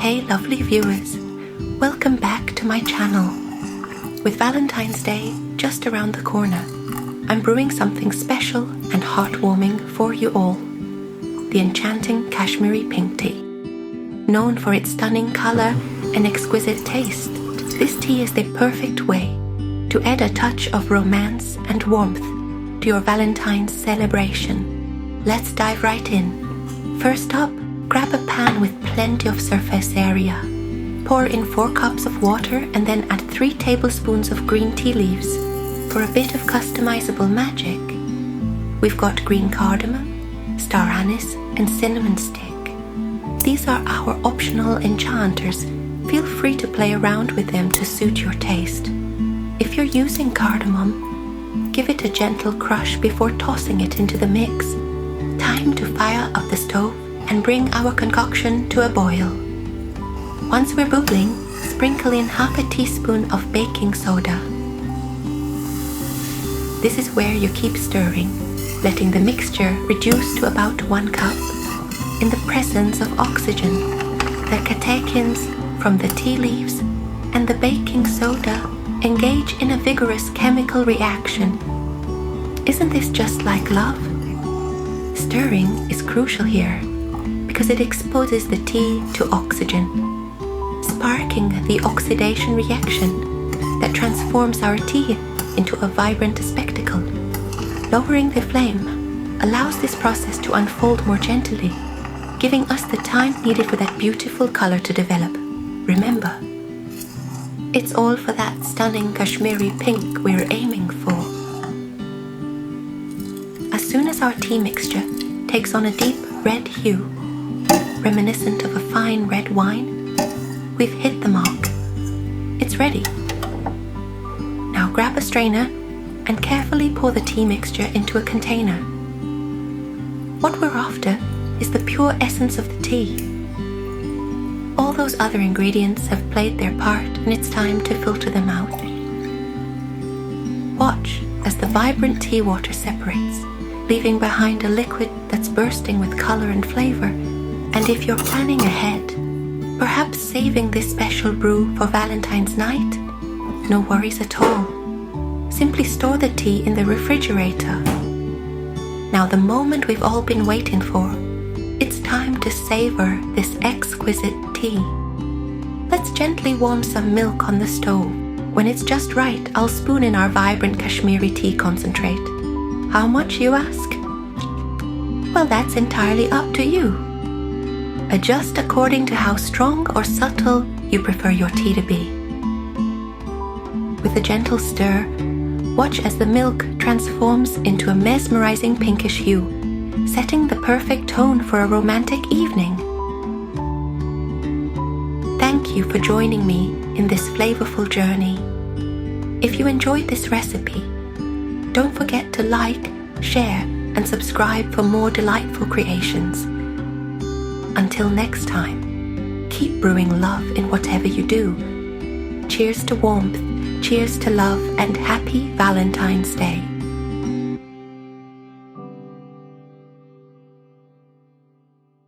Hey lovely viewers, welcome back to my channel. With Valentine's Day just around the corner, I'm brewing something special and heartwarming for you all. The enchanting Kashmiri pink tea. Known for its stunning color and exquisite taste, this tea is the perfect way to add a touch of romance and warmth to your Valentine's celebration. Let's dive right in. First up, grab a pan with plenty of surface area. Pour in 4 cups of water and then add 3 tablespoons of green tea leaves. For a bit of customizable magic, we've got green cardamom, star anise, and cinnamon stick. These are our optional enchanters. Feel free to play around with them to suit your taste. If you're using cardamom, give it a gentle crush before tossing it into the mix. Time to fire up the stove and bring our concoction to a boil. Once we're bubbling, sprinkle in half a teaspoon of baking soda. This is where you keep stirring, letting the mixture reduce to about 1 cup. In the presence of oxygen, the catechins from the tea leaves and the baking soda engage in a vigorous chemical reaction. Isn't this just like love? Stirring is crucial here because it exposes the tea to oxygen, sparking the oxidation reaction that transforms our tea into a vibrant spectacle. Lowering the flame allows this process to unfold more gently, giving us the time needed for that beautiful color to develop. Remember, it's all for that stunning Kashmiri pink we're aiming for. As soon as our tea mixture takes on a deep red hue, reminiscent of a fine red wine, we've hit the mark. It's ready. Now grab a strainer and carefully pour the tea mixture into a container. What we're after is the pure essence of the tea. All those other ingredients have played their part and it's time to filter them out. Watch as the vibrant tea water separates, leaving behind a liquid that's bursting with color and flavor. And if you're planning ahead, perhaps saving this special brew for Valentine's night, no worries at all. Simply store the tea in the refrigerator. Now the moment we've all been waiting for, it's time to savor this exquisite tea. Let's gently warm some milk on the stove. When it's just right, I'll spoon in our vibrant Kashmiri tea concentrate. How much, you ask? Well, that's entirely up to you. Adjust according to how strong or subtle you prefer your tea to be. With a gentle stir, watch as the milk transforms into a mesmerizing pinkish hue, setting the perfect tone for a romantic evening. Thank you for joining me in this flavorful journey. If you enjoyed this recipe, don't forget to like, share, and subscribe for more delightful creations. Until next time, keep brewing love in whatever you do. Cheers to warmth, cheers to love, and happy Valentine's Day.